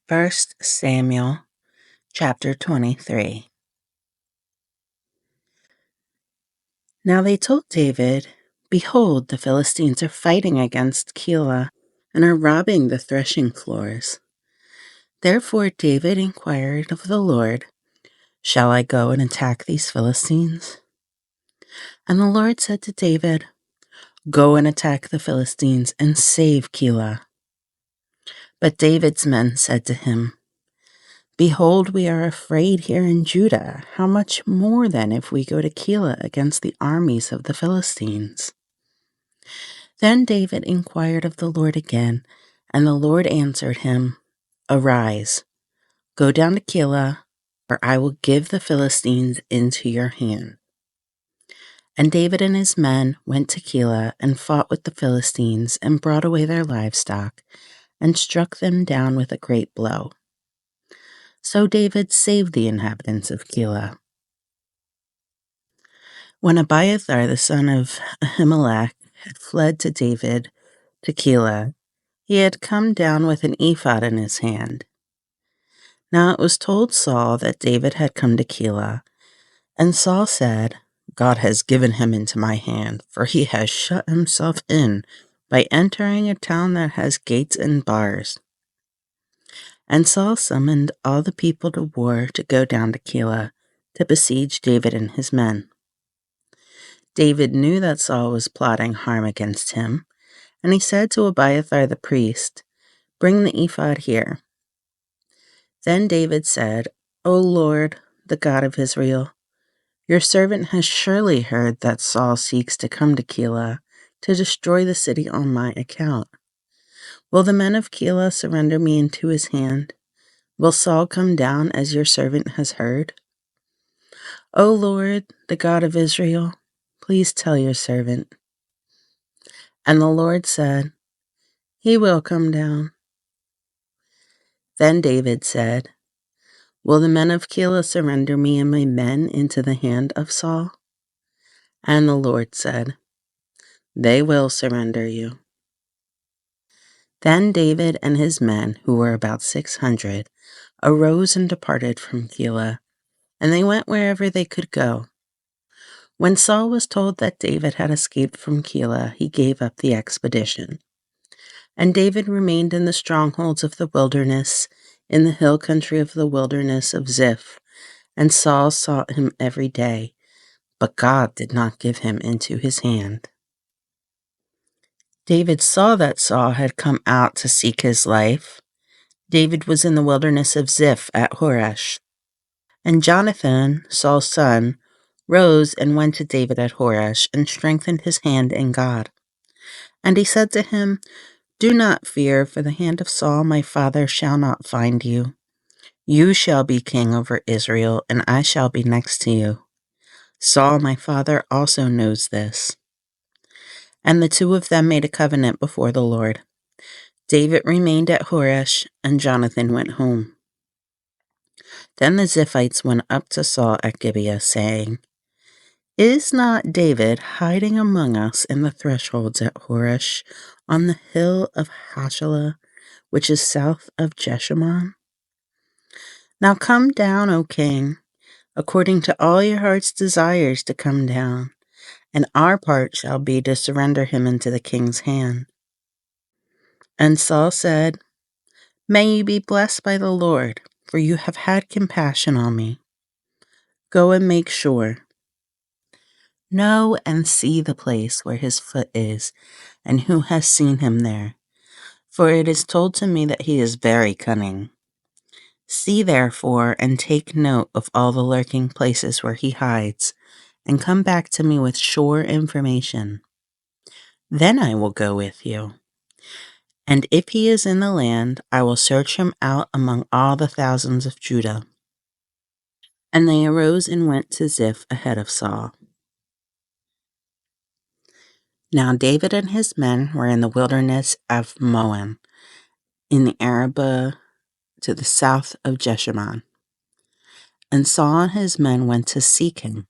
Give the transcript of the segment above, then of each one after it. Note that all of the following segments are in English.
First Samuel chapter 23. Now they told David, "Behold, the Philistines are fighting against Keilah and are robbing the threshing floors." Therefore David inquired of the Lord, "Shall I go and attack these Philistines?" And the Lord said to David, "Go and attack the Philistines and save Keilah." But David's men said to him, "Behold, we are afraid here in Judah. How much more then if we go to Keilah against the armies of the Philistines?" Then David inquired of the Lord again, and the Lord answered him, "Arise, go down to Keilah, for I will give the Philistines into your hand." And David and his men went to Keilah and fought with the Philistines and brought away their livestock and struck them down with a great blow. So David saved the inhabitants of Keilah. When Abiathar the son of Ahimelech had fled to David to Keilah, he had come down with an ephod in his hand. Now it was told Saul that David had come to Keilah, and Saul said, "God has given him into my hand, for he has shut himself in by entering a town that has gates and bars." And Saul summoned all the people to war to go down to Keilah to besiege David and his men. David knew that Saul was plotting harm against him, and he said to Abiathar the priest, "Bring the ephod here." Then David said, "O Lord, the God of Israel, your servant has surely heard that Saul seeks to come to Keilah to destroy the city on my account. Will the men of Keilah surrender me into his hand? Will Saul come down as your servant has heard? O Lord, the God of Israel, please tell your servant." And the Lord said, "He will come down." Then David said, "Will the men of Keilah surrender me and my men into the hand of Saul?" And the Lord said, "They will surrender you." Then David and his men, who were about 600, arose and departed from Keilah, and they went wherever they could go. When Saul was told that David had escaped from Keilah, he gave up the expedition. And David remained in the strongholds of the wilderness, in the hill country of the wilderness of Ziph, and Saul sought him every day, but God did not give him into his hand. David saw that Saul had come out to seek his life. David was in the wilderness of Ziph at Horesh. And Jonathan, Saul's son, rose and went to David at Horesh and strengthened his hand in God. And he said to him, "Do not fear, for the hand of Saul my father shall not find you. You shall be king over Israel, and I shall be next to you. Saul my father also knows this." And the two of them made a covenant before the Lord. David remained at Horesh, and Jonathan went home. Then the Ziphites went up to Saul at Gibeah, saying, "Is not David hiding among us in the thresholds at Horesh, on the hill of Hashelah, which is south of Jeshimon? Now come down, O king, according to all your heart's desires to come down, and our part shall be to surrender him into the king's hand." And Saul said, "May you be blessed by the Lord, for you have had compassion on me. Go and make sure. Know and see the place where his foot is, and who has seen him there. For it is told to me that he is very cunning. See therefore, and take note of all the lurking places where he hides, and come back to me with sure information. Then I will go with you. And if he is in the land, I will search him out among all the thousands of Judah." And they arose and went to Ziph ahead of Saul. Now David and his men were in the wilderness of Moab, in the Arabah to the south of Jeshimon. And Saul and his men went to seek him.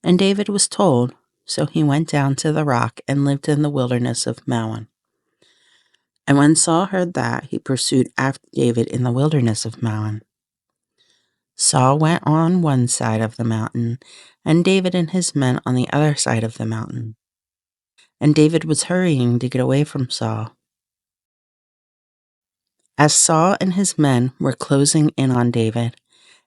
And David was told, so he went down to the rock and lived in the wilderness of Moab. And when Saul heard that, he pursued after David in the wilderness of Maon. Saul went on one side of the mountain, and David and his men on the other side of the mountain. And David was hurrying to get away from Saul. As Saul and his men were closing in on David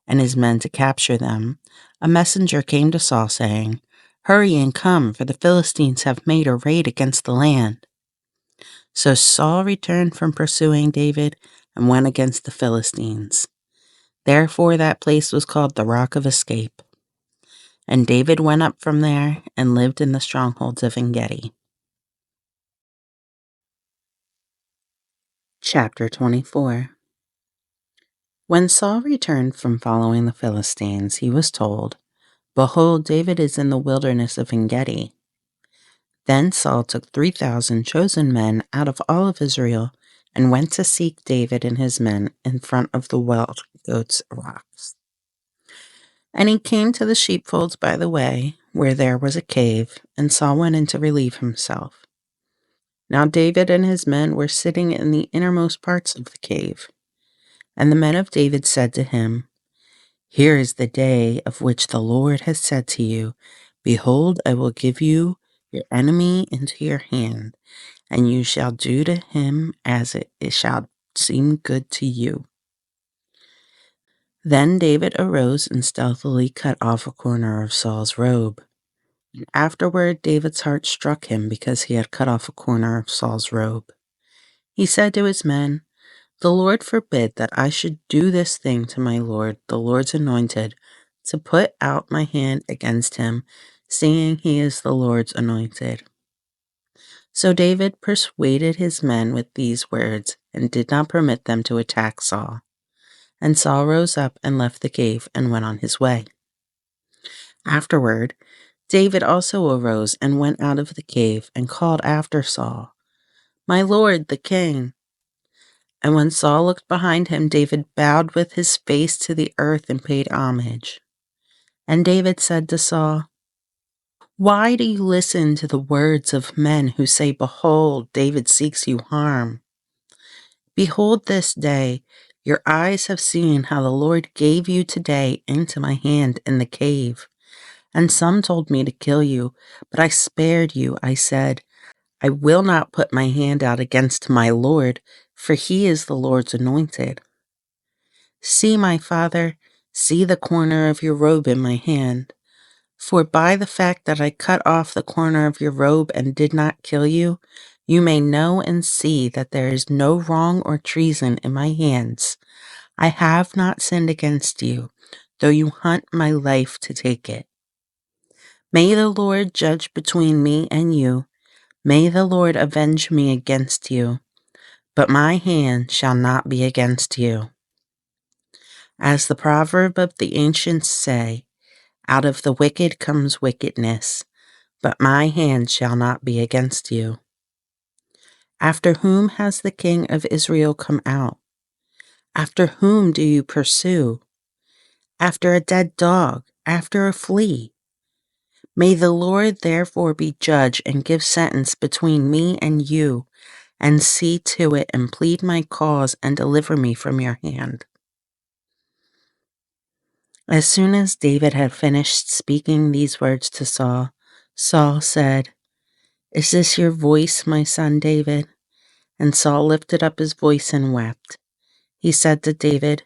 and his men to capture them, a messenger came to Saul saying, "Hurry and come, for the Philistines have made a raid against the land." So Saul returned from pursuing David and went against the Philistines. Therefore that place was called the Rock of Escape. And David went up from there and lived in the strongholds of Engedi. Chapter 24. When Saul returned from following the Philistines, he was told, "Behold, David is in the wilderness of Engedi." Then Saul took 3,000 chosen men out of all of Israel and went to seek David and his men in front of the wild goats' rocks. And he came to the sheepfolds by the way, where there was a cave, and Saul went in to relieve himself. Now David and his men were sitting in the innermost parts of the cave. And the men of David said to him, "Here is the day of which the Lord has said to you, Behold, I will give you your enemy into your hand, and you shall do to him as it shall seem good to you." Then David arose and stealthily cut off a corner of Saul's robe. And afterward David's heart struck him because he had cut off a corner of Saul's robe. He said to his men, "The Lord forbid that I should do this thing to my Lord, the Lord's anointed, to put out my hand against him, seeing he is the Lord's anointed." So David persuaded his men with these words and did not permit them to attack Saul. And Saul rose up and left the cave and went on his way. Afterward, David also arose and went out of the cave and called after Saul, "My lord, the king." And when Saul looked behind him, David bowed with his face to the earth and paid homage. And David said to Saul, "Why do you listen to the words of men who say, 'Behold, David seeks you harm'? Behold, this day your eyes have seen how the Lord gave you today into my hand in the cave. And some told me to kill you, but I spared you. I said, I will not put my hand out against my Lord, for he is the Lord's anointed. See, my father, see the corner of your robe in my hand. For by the fact that I cut off the corner of your robe and did not kill you, you may know and see that there is no wrong or treason in my hands. I have not sinned against you, though you hunt my life to take it. May the Lord judge between me and you. May the Lord avenge me against you, but my hand shall not be against you. As the proverb of the ancients say, out of the wicked comes wickedness, but my hand shall not be against you. After whom has the king of Israel come out? After whom do you pursue? After a dead dog, after a flea. May the Lord therefore be judge and give sentence between me and you, and see to it and plead my cause and deliver me from your hand." As soon as David had finished speaking these words to Saul, Saul said, "Is this your voice, my son David?" And Saul lifted up his voice and wept. He said to David,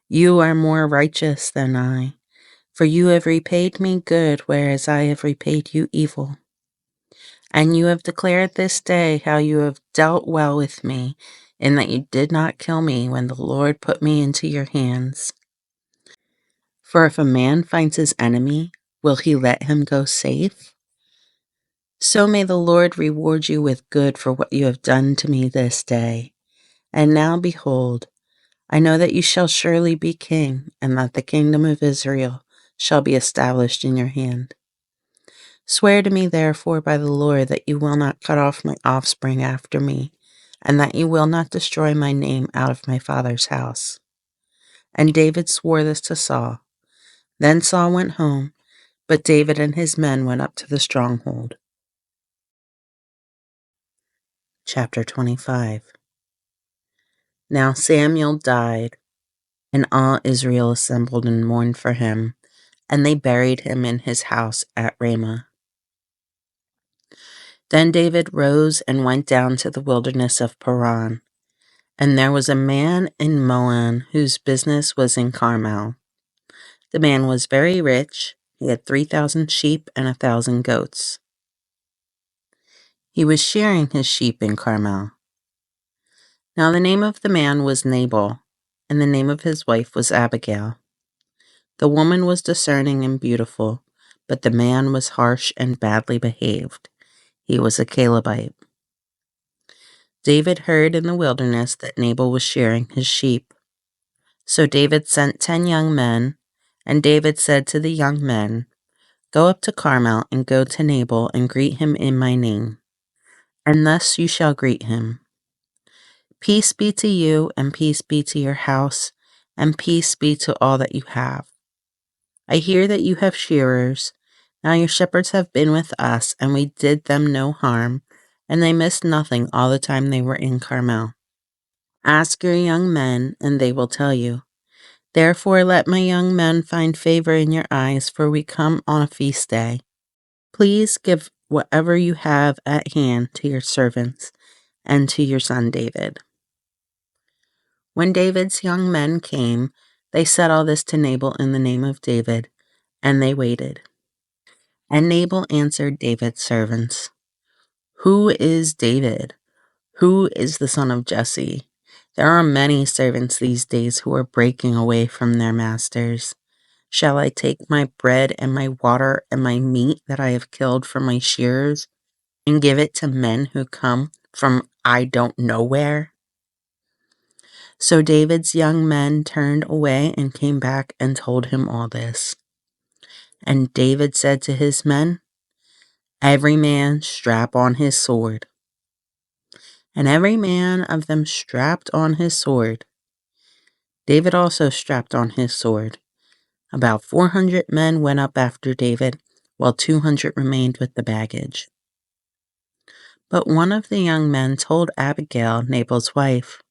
"You are more righteous than I, for you have repaid me good, whereas I have repaid you evil. And you have declared this day how you have dealt well with me, in that you did not kill me when the Lord put me into your hands. For if a man finds his enemy, will he let him go safe? So may the Lord reward you with good for what you have done to me this day. And now behold, I know that you shall surely be king, and that the kingdom of Israel shall be established in your hand. Swear to me therefore by the Lord that you will not cut off my offspring after me, and that you will not destroy my name out of my father's house." And David swore this to Saul. Then Saul went home, but David and his men went up to the stronghold. Chapter 25. Now Samuel died, and all Israel assembled and mourned for him, and they buried him in his house at Ramah. Then David rose and went down to the wilderness of Paran, and there was a man in Moab whose business was in Carmel. The man was very rich. He had 3,000 sheep and 1,000 goats. He was shearing his sheep in Carmel. Now the name of the man was Nabal, and the name of his wife was Abigail. The woman was discerning and beautiful, but the man was harsh and badly behaved. He was a Calebite. David heard in the wilderness that Nabal was shearing his sheep. So David sent 10 young men, and David said to the young men, "Go up to Carmel and go to Nabal and greet him in my name. And thus you shall greet him. Peace be to you, and peace be to your house, and peace be to all that you have. I hear that you have shearers. Now your shepherds have been with us, and we did them no harm, and they missed nothing all the time they were in Carmel. Ask your young men, and they will tell you. Therefore let my young men find favor in your eyes, for we come on a feast day. Please give whatever you have at hand to your servants and to your son David." When David's young men came, they said all this to Nabal in the name of David, and they waited. And Nabal answered David's servants, "Who is David? Who is the son of Jesse? There are many servants these days who are breaking away from their masters. Shall I take my bread and my water and my meat that I have killed from my shearers and give it to men who come from I don't know where?" So David's young men turned away and came back and told him all this. And David said to his men, "Every man strap on his sword." And every man of them strapped on his sword. David also strapped on his sword. About 400 men went up after David, while 200 remained with the baggage. But one of the young men told Abigail, Nabal's wife,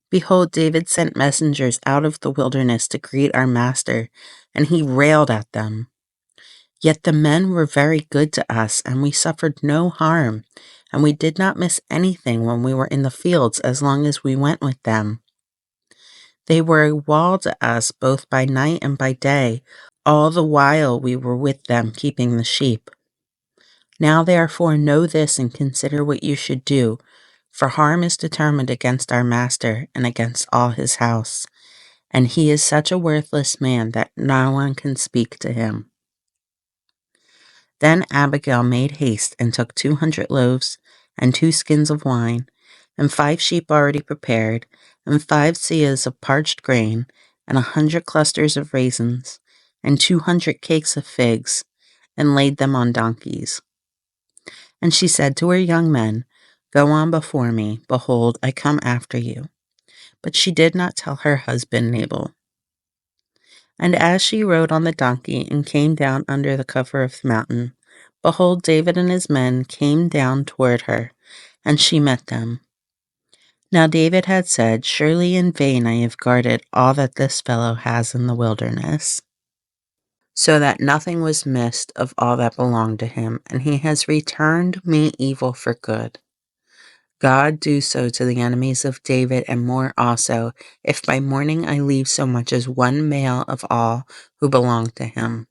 "Behold, David sent messengers out of the wilderness to greet our master, and he railed at them. Yet the men were very good to us, and we suffered no harm, and we did not miss anything when we were in the fields as long as we went with them. They were a wall to us both by night and by day, all the while we were with them keeping the sheep. Now therefore know this and consider what you should do, for harm is determined against our master and against all his house, and he is such a worthless man that no one can speak to him." Then Abigail made haste and took 200 loaves and 2 skins of wine, and 5 sheep already prepared, and 5 seahs of parched grain, and 100 clusters of raisins, and 200 cakes of figs, and laid them on donkeys. And she said to her young men, "Go on before me, behold, I come after you." But she did not tell her husband Nabal. And as she rode on the donkey and came down under the cover of the mountain, behold, David and his men came down toward her, and she met them. Now David had said, "Surely in vain I have guarded all that this fellow has in the wilderness, so that nothing was missed of all that belonged to him, and he has returned me evil for good. God do so to the enemies of David and more also, if by morning I leave so much as one male of all who belong to him."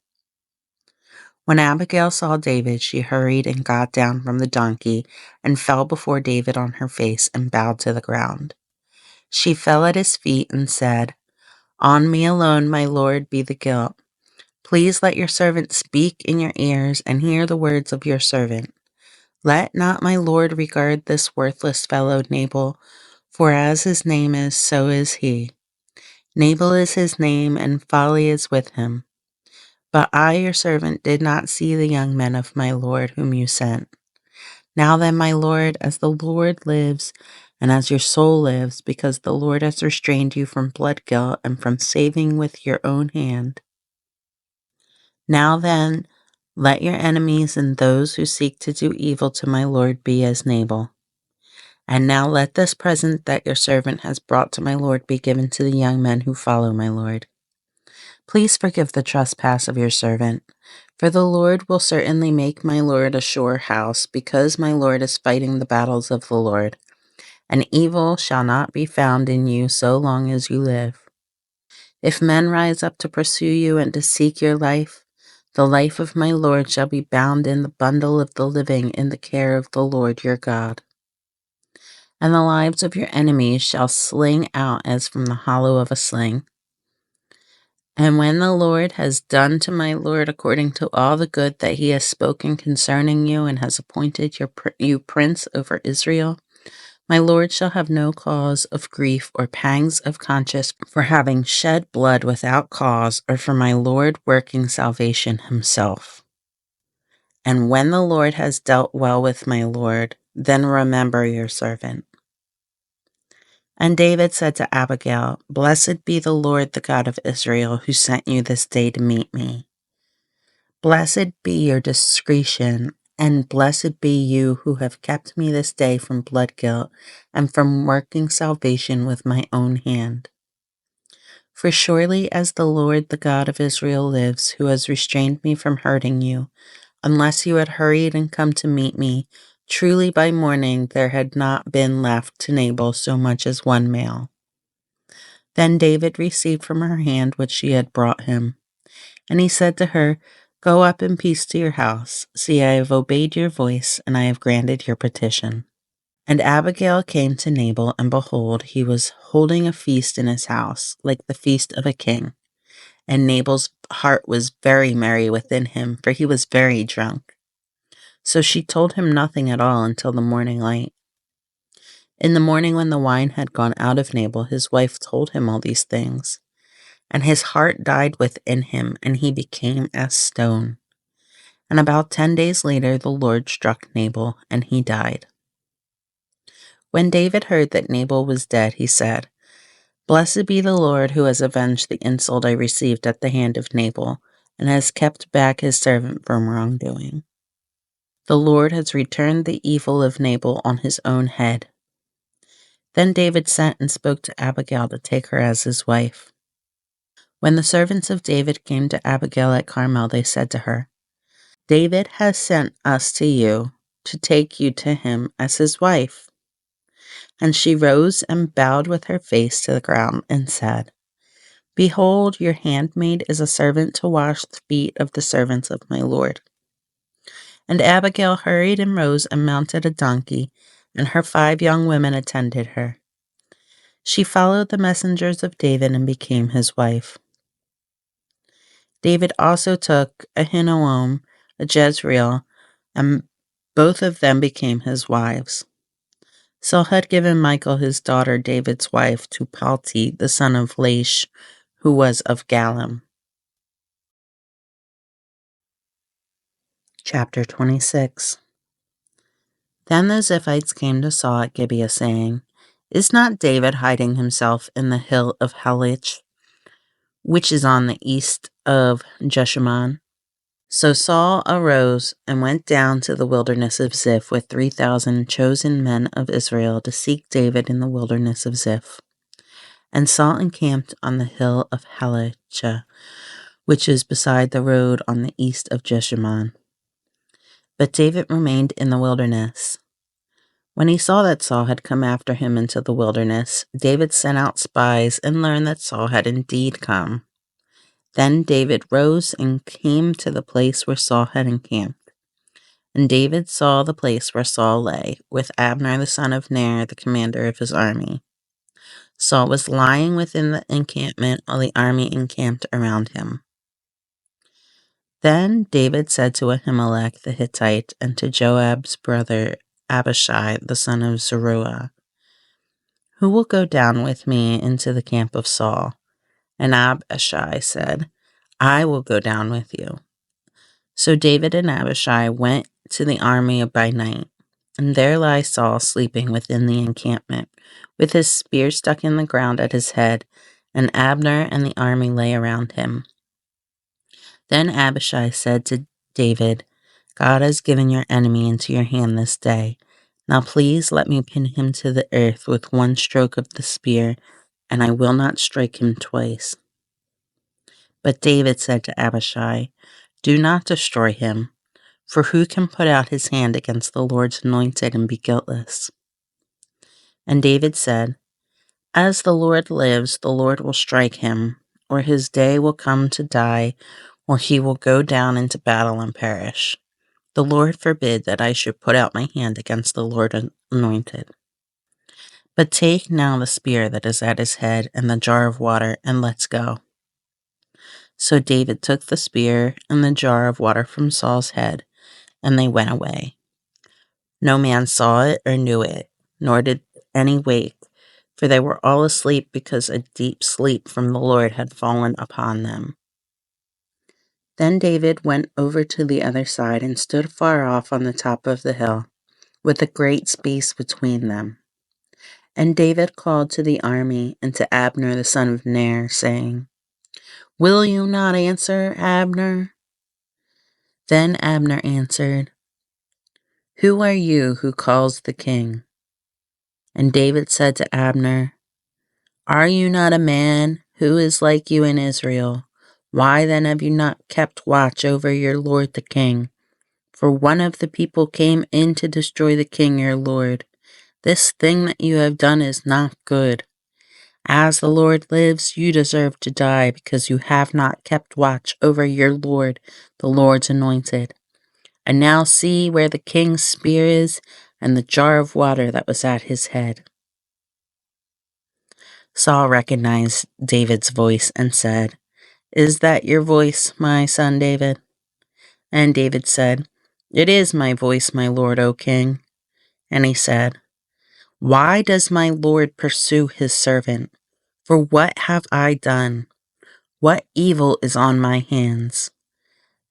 When Abigail saw David, she hurried and got down from the donkey and fell before David on her face and bowed to the ground. She fell at his feet and said, "On me alone, my lord, be the guilt. Please let your servant speak in your ears and hear the words of your servant. Let not my lord regard this worthless fellow Nabal, for as his name is, so is he. Nabal is his name, and folly is with him. But I, your servant, did not see the young men of my lord whom you sent. Now then, my lord, as the Lord lives, and as your soul lives, because the Lord has restrained you from blood guilt and from saving with your own hand. Now then, let your enemies and those who seek to do evil to my lord be as Nabal. And now let this present that your servant has brought to my lord be given to the young men who follow my lord. Please forgive the trespass of your servant, for the Lord will certainly make my lord a sure house, because my lord is fighting the battles of the Lord, and evil shall not be found in you so long as you live. If men rise up to pursue you and to seek your life, the life of my lord shall be bound in the bundle of the living in the care of the Lord your God. And the lives of your enemies shall sling out as from the hollow of a sling. And when the Lord has done to my lord according to all the good that he has spoken concerning you, and has appointed you prince over Israel, my lord shall have no cause of grief or pangs of conscience for having shed blood without cause, or for my lord working salvation himself. And when the Lord has dealt well with my lord, then remember your servant. And David said to Abigail, Blessed be the Lord, the God of Israel, who sent you this day to meet me. Blessed be your discretion, and blessed be you who have kept me this day from blood guilt and from working salvation with my own hand. For surely as the Lord, the God of Israel, lives, who has restrained me from hurting you, unless you had hurried and come to meet me, truly by morning there had not been left to Nabal so much as one male. Then David received from her hand what she had brought him. And he said to her, Go up in peace to your house. See, I have obeyed your voice, and I have granted your petition. And Abigail came to Nabal, and behold, he was holding a feast in his house, like the feast of a king. And Nabal's heart was very merry within him, for he was very drunk. So she told him nothing at all until the morning light. In the morning, when the wine had gone out of Nabal, his wife told him all these things. And his heart died within him, and he became as stone. And about 10 days later, the Lord struck Nabal, and he died. When David heard that Nabal was dead, he said, Blessed be the Lord, who has avenged the insult I received at the hand of Nabal, and has kept back his servant from wrongdoing. The Lord has returned the evil of Nabal on his own head. Then David sent and spoke to Abigail to take her as his wife. When the servants of David came to Abigail at Carmel, they said to her, David has sent us to you to take you to him as his wife. And she rose and bowed with her face to the ground and said, Behold, your handmaid is a servant to wash the feet of the servants of my lord. And Abigail hurried and rose and mounted a donkey, and her 5 young women attended her. She followed the messengers of David and became his wife. David also took Ahinoam, a Jezreel, and both of them became his wives. Saul had given Michal his daughter, David's wife, to Palti, the son of Laish, who was of Galim. Chapter 26. Then the Ziphites came to Saul at Gibeah, saying, Is not David hiding himself in the hill of Halich, which is on the east of Jeshimon? So Saul arose and went down to the wilderness of Ziph with 3,000 chosen men of Israel to seek David in the wilderness of Ziph. And Saul encamped on the hill of Halich, which is beside the road on the east of Jeshimon. But David remained in the wilderness. When he saw that Saul had come after him into the wilderness, David sent out spies and learned that Saul had indeed come. Then David rose and came to the place where Saul had encamped. And David saw the place where Saul lay, with Abner the son of Ner, the commander of his army. Saul was lying within the encampment while the army encamped around him. Then David said to Ahimelech the Hittite and to Joab's brother Abishai the son of Zeruiah, Who will go down with me into the camp of Saul? And Abishai said, I will go down with you. So David and Abishai went to the army by night, and there lay Saul sleeping within the encampment, with his spear stuck in the ground at his head, and Abner and the army lay around him. Then Abishai said to David, God has given your enemy into your hand this day. Now please let me pin him to the earth with one stroke of the spear, and I will not strike him twice." But David said to Abishai, "Do not destroy him, for who can put out his hand against the Lord's anointed and be guiltless?" And David said, "As the Lord lives, the Lord will strike him, or his day will come to die, or he will go down into battle and perish. The Lord forbid that I should put out my hand against the Lord's anointed. But take now the spear that is at his head and the jar of water, and let's go." So David took the spear and the jar of water from Saul's head, and they went away. No man saw it or knew it, nor did any wake, for they were all asleep because a deep sleep from the Lord had fallen upon them. Then David went over to the other side and stood far off on the top of the hill, with a great space between them. And David called to the army and to Abner the son of Ner, saying, "Will you not answer, Abner?" Then Abner answered, "Who are you who calls the king?" And David said to Abner, "Are you not a man who is like you in Israel? Why then have you not kept watch over your lord the king? For one of the people came in to destroy the king your lord. This thing that you have done is not good. As the Lord lives, you deserve to die, because you have not kept watch over your lord, the Lord's anointed. And now see where the king's spear is, and the jar of water that was at his head." Saul recognized David's voice and said, "Is that your voice, my son David?" And David said, "It is my voice, my lord, O king." And he said, "Why does my lord pursue his servant? For what have I done? What evil is on my hands?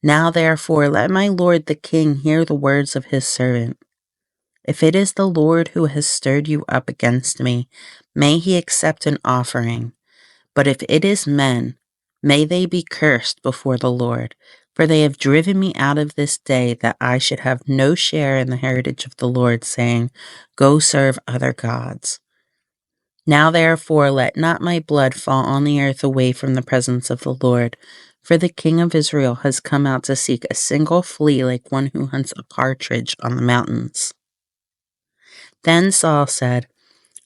Now therefore let my lord the king hear the words of his servant. If it is the Lord who has stirred you up against me, may he accept an offering. But if it is men, may they be cursed before the Lord, for they have driven me out of this day, that I should have no share in the heritage of the Lord, saying, 'Go serve other gods.' Now therefore let not my blood fall on the earth away from the presence of the Lord, for the king of Israel has come out to seek a single flea, like one who hunts a partridge on the mountains." Then Saul said,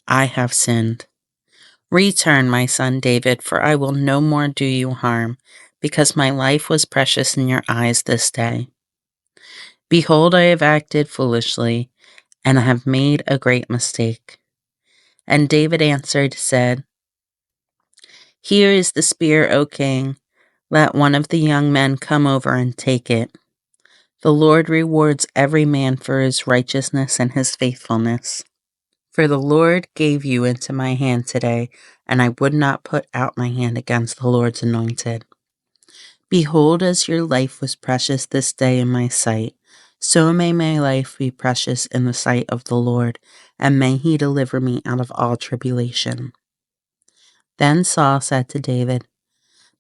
"I have sinned. Return, my son David, for I will no more do you harm, because my life was precious in your eyes this day. Behold, I have acted foolishly, and I have made a great mistake." And David answered, said, "Here is the spear, O king. Let one of the young men come over and take it. The Lord rewards every man for his righteousness and his faithfulness. For the Lord gave you into my hand today, and I would not put out my hand against the Lord's anointed. Behold, as your life was precious this day in my sight, so may my life be precious in the sight of the Lord, and may he deliver me out of all tribulation." Then Saul said to David,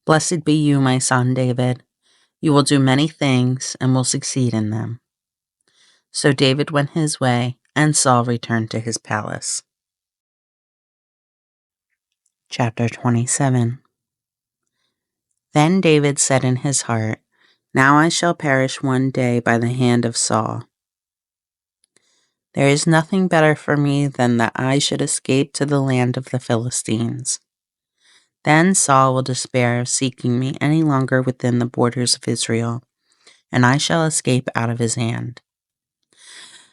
"Blessed be you, my son David. You will do many things, and will succeed in them." So David went his way, and Saul returned to his palace. Chapter 27. Then David said in his heart, "Now I shall perish one day by the hand of Saul. There is nothing better for me than that I should escape to the land of the Philistines. Then Saul will despair of seeking me any longer within the borders of Israel, and I shall escape out of his hand."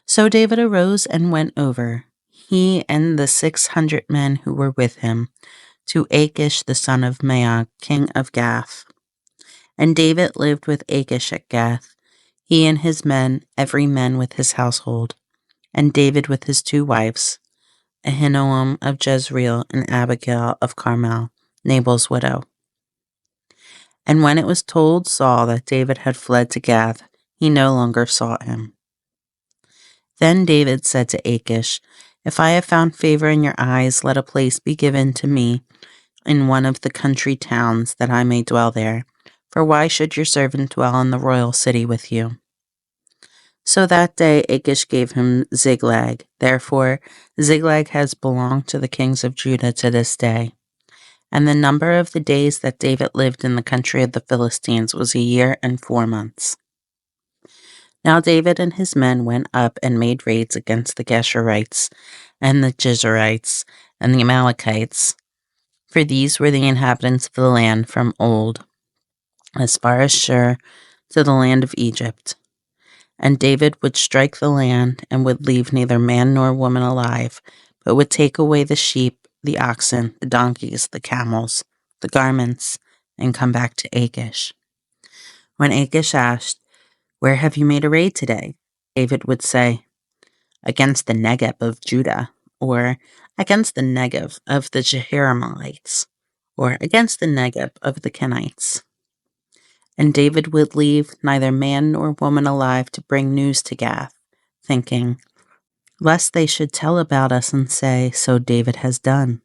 So David arose and went over, he and the 600 men who were with him, to Achish the son of Maoch, king of Gath. And David lived with Achish at Gath, he and his men, every man with his household, and David with his 2 wives, Ahinoam of Jezreel and Abigail of Carmel, Nabal's widow. And when it was told Saul that David had fled to Gath, he no longer sought him. Then David said to Achish, "If I have found favor in your eyes, let a place be given to me in one of the country towns, that I may dwell there. For why should your servant dwell in the royal city with you?" So that day Achish gave him Ziklag. Therefore, Ziklag has belonged to the kings of Judah to this day. And the number of the days that David lived in the country of the Philistines was 1 year and 4 months. Now David and his men went up and made raids against the Geshurites and the Jezreelites and the Amalekites, for these were the inhabitants of the land from old, as far as Shur to the land of Egypt. And David would strike the land and would leave neither man nor woman alive, but would take away the sheep, the oxen, the donkeys, the camels, the garments, and come back to Achish. When Achish asked, "Where have you made a raid today?" David would say, "Against the Negeb of Judah," or "Against the Negev of the Jerahmeelites," or "Against the Negeb of the Kenites." And David would leave neither man nor woman alive to bring news to Gath, thinking, lest they should tell about us and say, "So David has done."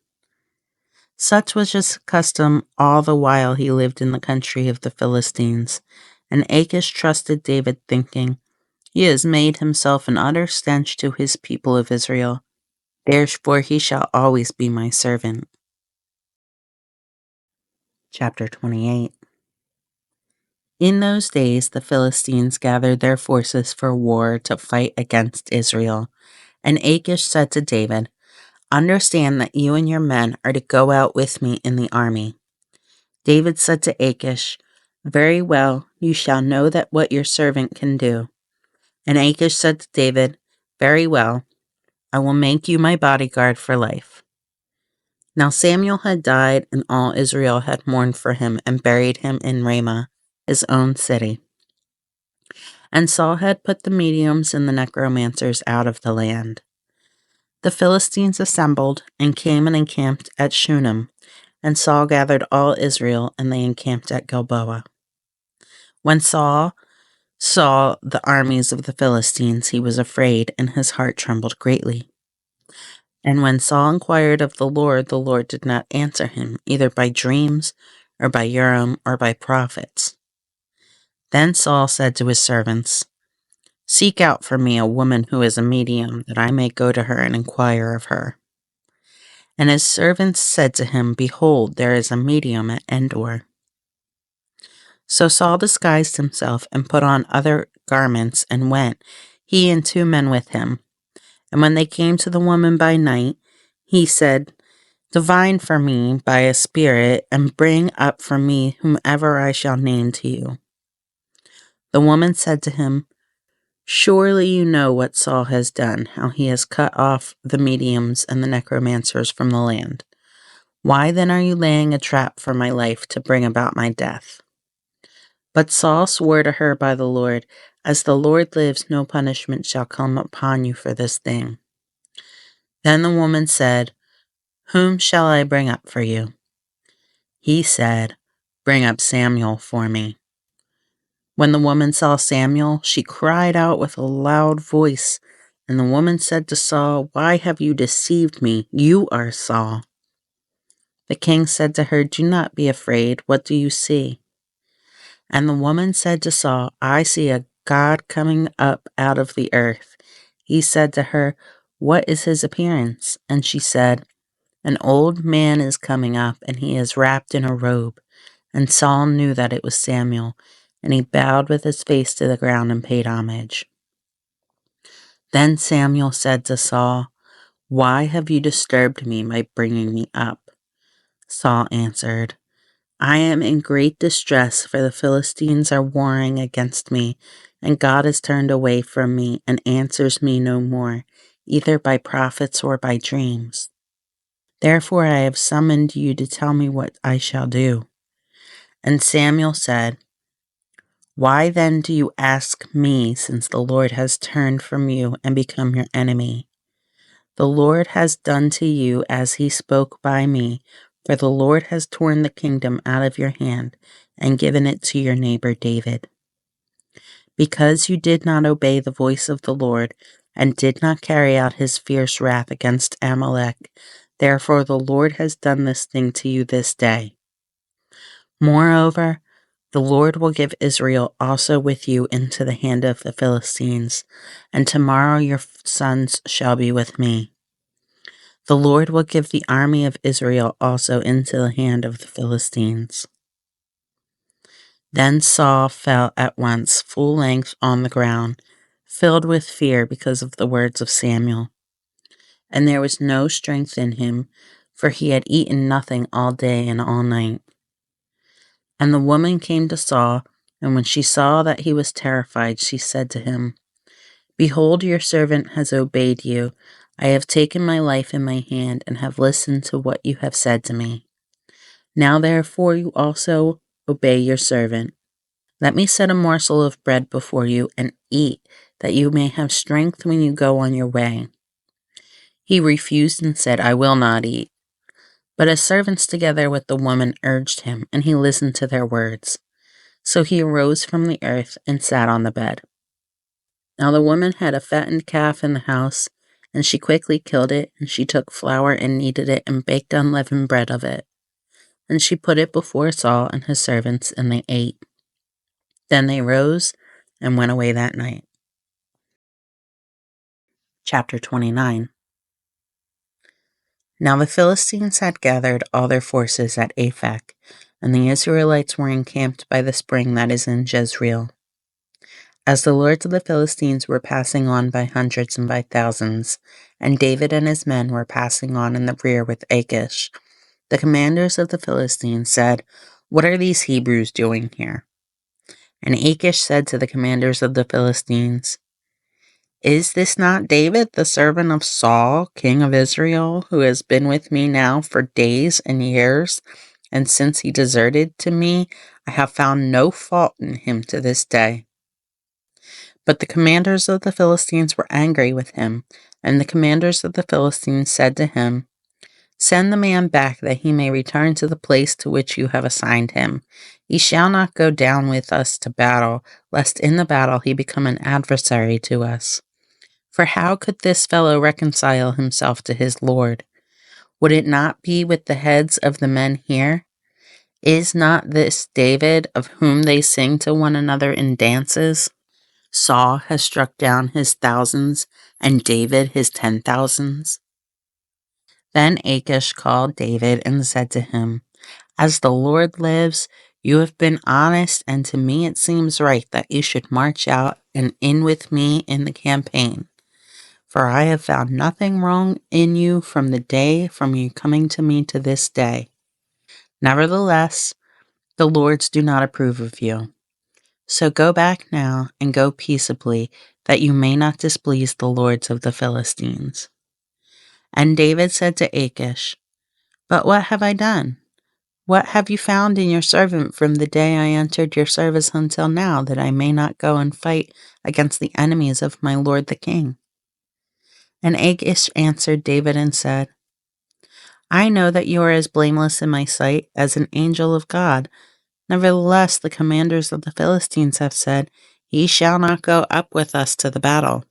Such was his custom all the while he lived in the country of the Philistines. And Achish trusted David, thinking, "He has made himself an utter stench to his people of Israel. Therefore he shall always be my servant." Chapter 28. In those days the Philistines gathered their forces for war to fight against Israel. And Achish said to David, "Understand that you and your men are to go out with me in the army." David said to Achish, "Very well, you shall know that what your servant can do." And Achish said to David, "Very well, I will make you my bodyguard for life." Now Samuel had died, and all Israel had mourned for him and buried him in Ramah, his own city. And Saul had put the mediums and the necromancers out of the land. The Philistines assembled and came and encamped at Shunem, and Saul gathered all Israel, and they encamped at Gilboa. When Saul saw the armies of the Philistines, he was afraid, and his heart trembled greatly. And when Saul inquired of the Lord did not answer him, either by dreams, or by Urim, or by prophets. Then Saul said to his servants, "Seek out for me a woman who is a medium, that I may go to her and inquire of her." And his servants said to him, "Behold, there is a medium at Endor." So Saul disguised himself and put on other garments and went, he and 2 men with him. And when they came to the woman by night, he said, "Divine for me by a spirit, and bring up for me whomever I shall name to you." The woman said to him, "Surely you know what Saul has done, how he has cut off the mediums and the necromancers from the land. Why then are you laying a trap for my life to bring about my death?" But Saul swore to her by the Lord, "As the Lord lives, no punishment shall come upon you for this thing." Then the woman said, "Whom shall I bring up for you?" He said, "Bring up Samuel for me." When the woman saw Samuel, she cried out with a loud voice. And the woman said to Saul, "Why have you deceived me? You are Saul." The king said to her, "Do not be afraid. What do you see?" And the woman said to Saul, "I see a God coming up out of the earth." He said to her, "What is his appearance?" And she said, "An old man is coming up, and he is wrapped in a robe." And Saul knew that it was Samuel, and he bowed with his face to the ground and paid homage. Then Samuel said to Saul, "Why have you disturbed me by bringing me up?" Saul answered, "I am in great distress, for the Philistines are warring against me, and God has turned away from me and answers me no more, either by prophets or by dreams. Therefore I have summoned you to tell me what I shall do." And Samuel said, "Why then do you ask me, since the Lord has turned from you and become your enemy? The Lord has done to you as he spoke by me, for the Lord has torn the kingdom out of your hand and given it to your neighbor David. Because you did not obey the voice of the Lord and did not carry out his fierce wrath against Amalek, therefore the Lord has done this thing to you this day. Moreover, The Lord will give Israel also with you into the hand of the Philistines, and tomorrow your sons shall be with me. The Lord will give the army of Israel also into the hand of the Philistines." Then Saul fell at once full length on the ground, filled with fear because of the words of Samuel. And there was no strength in him, for he had eaten nothing all day and all night. And the woman came to Saul, and when she saw that he was terrified, she said to him, "Behold, your servant has obeyed you. I have taken my life in my hand and have listened to what you have said to me. Now therefore you also obey your servant. Let me set a morsel of bread before you and eat, that you may have strength when you go on your way." He refused and said, "I will not eat." But his servants together with the woman urged him, and he listened to their words. So he arose from the earth and sat on the bed. Now the woman had a fattened calf in the house, and she quickly killed it, and she took flour and kneaded it and baked unleavened bread of it. And she put it before Saul and his servants, and they ate. Then they rose and went away that night. Chapter 29. Now the Philistines had gathered all their forces at Aphek, and the Israelites were encamped by the spring that is in Jezreel. As the lords of the Philistines were passing on by hundreds and by thousands, and David and his men were passing on in the rear with Achish, the commanders of the Philistines said, "What are these Hebrews doing here?" And Achish said to the commanders of the Philistines, "Is this not David, the servant of Saul, king of Israel, who has been with me now for days and years? And since he deserted to me, I have found no fault in him to this day." But the commanders of the Philistines were angry with him, and the commanders of the Philistines said to him, "Send the man back that he may return to the place to which you have assigned him. He shall not go down with us to battle, lest in the battle he become an adversary to us. For how could this fellow reconcile himself to his Lord? Would it not be with the heads of the men here? Is not this David, of whom they sing to one another in dances? Saul has struck down his thousands, and David his 10,000s. Then Achish called David and said to him, "As the Lord lives, you have been honest, and to me it seems right that you should march out and in with me in the campaign. For I have found nothing wrong in you from the day from your coming to me to this day. Nevertheless, the lords do not approve of you. So go back now and go peaceably, that you may not displease the lords of the Philistines." And David said to Achish, "But what have I done? What have you found in your servant from the day I entered your service until now, that I may not go and fight against the enemies of my lord the king?" And Achish answered David and said, "I know that you are as blameless in my sight as an angel of God. Nevertheless, the commanders of the Philistines have said, 'He shall not go up with us to the battle.'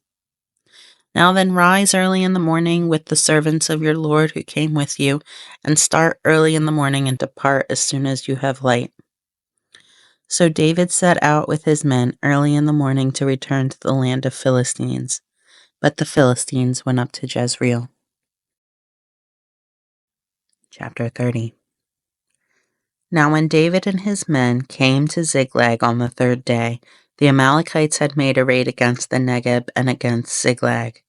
Now then, rise early in the morning with the servants of your Lord who came with you, and start early in the morning and depart as soon as you have light." So David set out with his men early in the morning to return to the land of Philistines, but the Philistines went up to Jezreel. Chapter 30. Now when David and his men came to Ziklag on the third day, the Amalekites had made a raid against the Negeb and against Ziklag.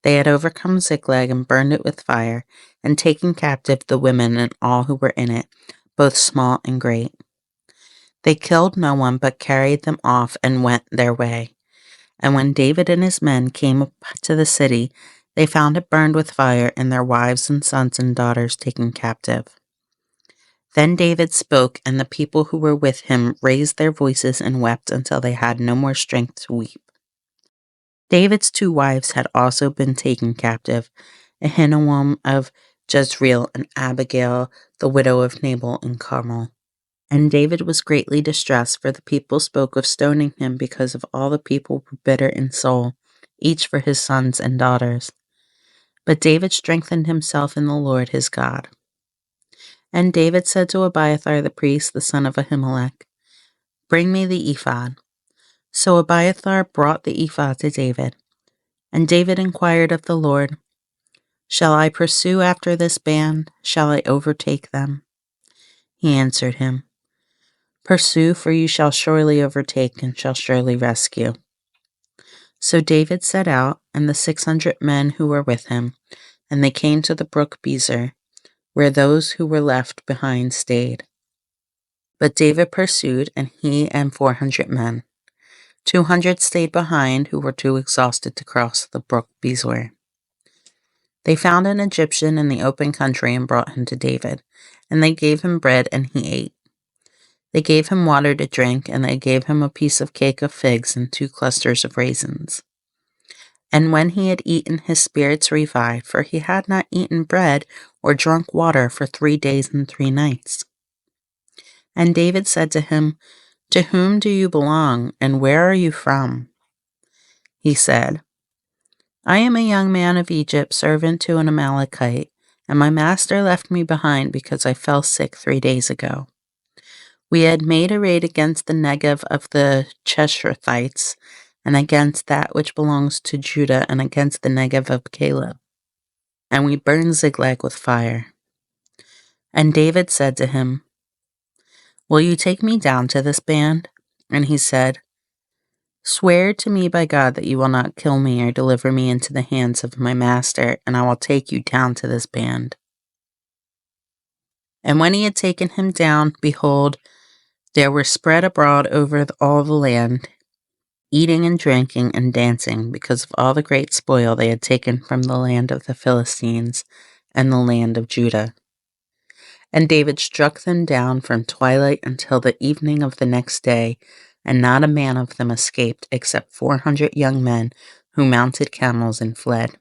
They had overcome Ziklag and burned it with fire, and taken captive the women and all who were in it, both small and great. They killed no one, but carried them off and went their way. And when David and his men came up to the city, they found it burned with fire, and their wives and sons and daughters taken captive. Then David spoke, and the people who were with him raised their voices and wept until they had no more strength to weep. David's 2 wives had also been taken captive, Ahinoam of Jezreel and Abigail, the widow of Nabal in Carmel. And David was greatly distressed, for the people spoke of stoning him, because of all the people were bitter in soul, each for his sons and daughters. But David strengthened himself in the Lord his God. And David said to Abiathar the priest, the son of Ahimelech, Bring me the ephod. So Abiathar brought the ephod to David. And David inquired of the Lord, Shall I pursue after this band? Shall I overtake them? He answered him, Pursue, for you shall surely overtake and shall surely rescue. So David set out, and the 600 men who were with him, and they came to the brook Bezer, where those who were left behind stayed. But David pursued, and he and 400 men. 200 stayed behind, who were too exhausted to cross the brook Bezer. They found an Egyptian in the open country and brought him to David, and they gave him bread, and he ate. They gave him water to drink, and they gave him a piece of cake of figs and 2 clusters of raisins. And when he had eaten, his spirits revived, for he had not eaten bread or drunk water for 3 days and 3 nights. And David said to him, To whom do you belong, and where are you from? He said, I am a young man of Egypt, servant to an Amalekite, and my master left me behind because I fell sick 3 days ago. We had made a raid against the Negev of the Cherethites, and against that which belongs to Judah, and against the Negev of Caleb. And we burned Ziklag with fire. And David said to him, Will you take me down to this band? And he said, Swear to me by God that you will not kill me or deliver me into the hands of my master, and I will take you down to this band. And when he had taken him down, behold, there were spread abroad over all the land, eating and drinking and dancing, because of all the great spoil they had taken from the land of the Philistines and the land of Judah. And David struck them down from twilight until the evening of the next day, and not a man of them escaped, except 400 young men who mounted camels and fled.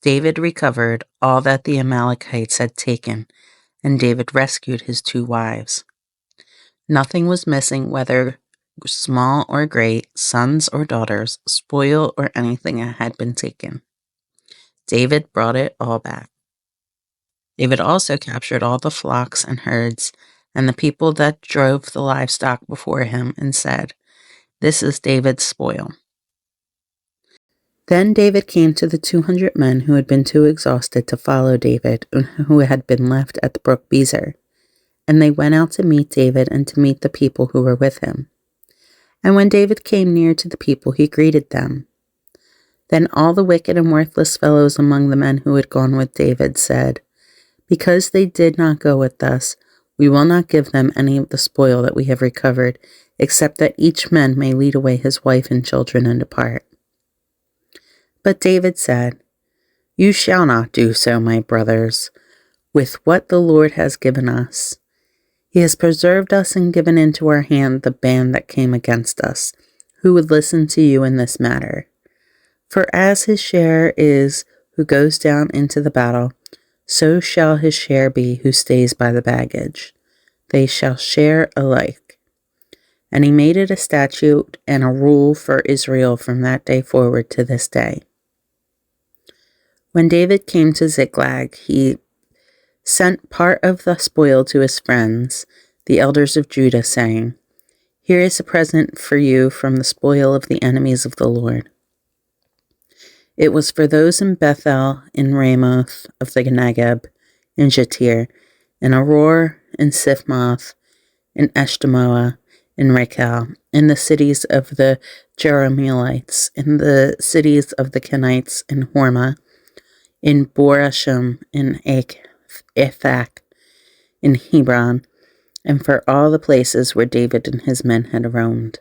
David recovered all that the Amalekites had taken, and David rescued his 2 wives. Nothing was missing, whether small or great, sons or daughters, spoil or anything that had been taken. David brought it all back. David also captured all the flocks and herds, and the people that drove the livestock before him, and said, This is David's spoil. Then David came to the 200 men who had been too exhausted to follow David, and who had been left at the brook Bezer. And they went out to meet David and to meet the people who were with him. And when David came near to the people, he greeted them. Then all the wicked and worthless fellows among the men who had gone with David said, Because they did not go with us, we will not give them any of the spoil that we have recovered, except that each man may lead away his wife and children and depart. But David said, You shall not do so, my brothers, with what the Lord has given us. He has preserved us and given into our hand the band that came against us, who would listen to you in this matter. For as his share is who goes down into the battle, so shall his share be who stays by the baggage. They shall share alike. And he made it a statute and a rule for Israel from that day forward to this day. When David came to Ziklag, he sent part of the spoil to his friends, the elders of Judah, saying, Here is a present for you from the spoil of the enemies of the Lord. It was for those in Bethel, in Ramoth of the Negeb, in Jatir, in Aror, in Sifmoth, in Eshtemoa, in Rachel, in the cities of the Jerahmeelites, in the cities of the Kenites, in Hormah, in Borasham, in Ethak, in Hebron, and for all the places where David and his men had roamed.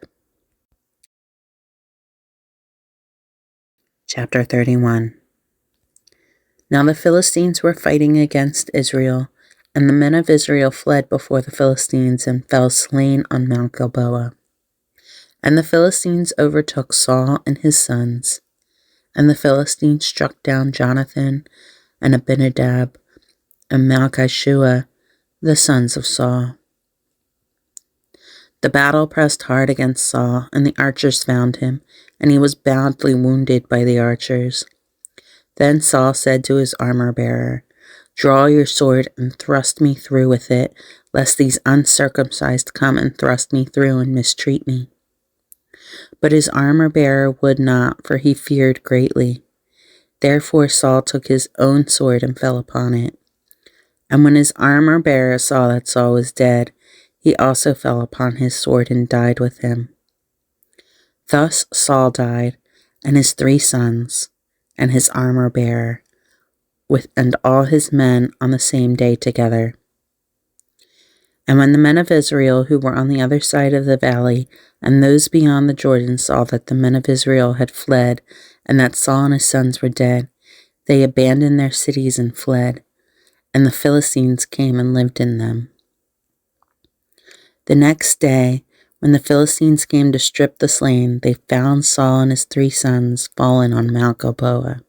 Chapter 31. Now the Philistines were fighting against Israel, and the men of Israel fled before the Philistines and fell slain on Mount Gilboa. And the Philistines overtook Saul and his sons, and the Philistines struck down Jonathan and Abinadab and Malchishua, the sons of Saul. The battle pressed hard against Saul, and the archers found him, and he was badly wounded by the archers. Then Saul said to his armor-bearer, Draw your sword and thrust me through with it, lest these uncircumcised come and thrust me through and mistreat me. But his armor-bearer would not, for he feared greatly. Therefore Saul took his own sword and fell upon it. And when his armor-bearer saw that Saul was dead, he also fell upon his sword and died with him. Thus Saul died, and his 3 sons, and his armor-bearer, and all his men on the same day together. And when the men of Israel who were on the other side of the valley and those beyond the Jordan saw that the men of Israel had fled, and that Saul and his sons were dead, they abandoned their cities and fled, and the Philistines came and lived in them. The next day, when the Philistines came to strip the slain, they found Saul and his 3 sons fallen on Mount Gilboa.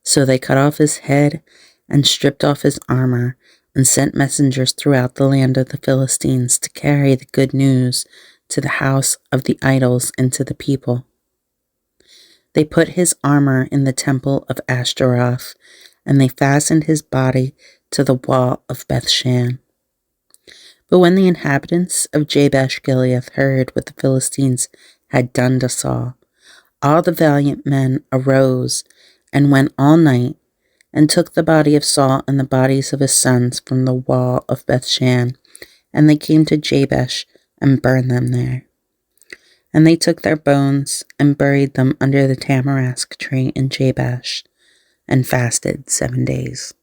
So they cut off his head and stripped off his armor, and sent messengers throughout the land of the Philistines to carry the good news to the house of the idols and to the people. They put his armor in the temple of Ashtaroth, and they fastened his body to the wall of Bethshan. But when the inhabitants of Jabesh Gilead heard what the Philistines had done to Saul, all the valiant men arose and went all night and took the body of Saul and the bodies of his sons from the wall of Bethshan, and they came to Jabesh and burned them there. And they took their bones and buried them under the tamarisk tree in Jabesh, and fasted 7 days.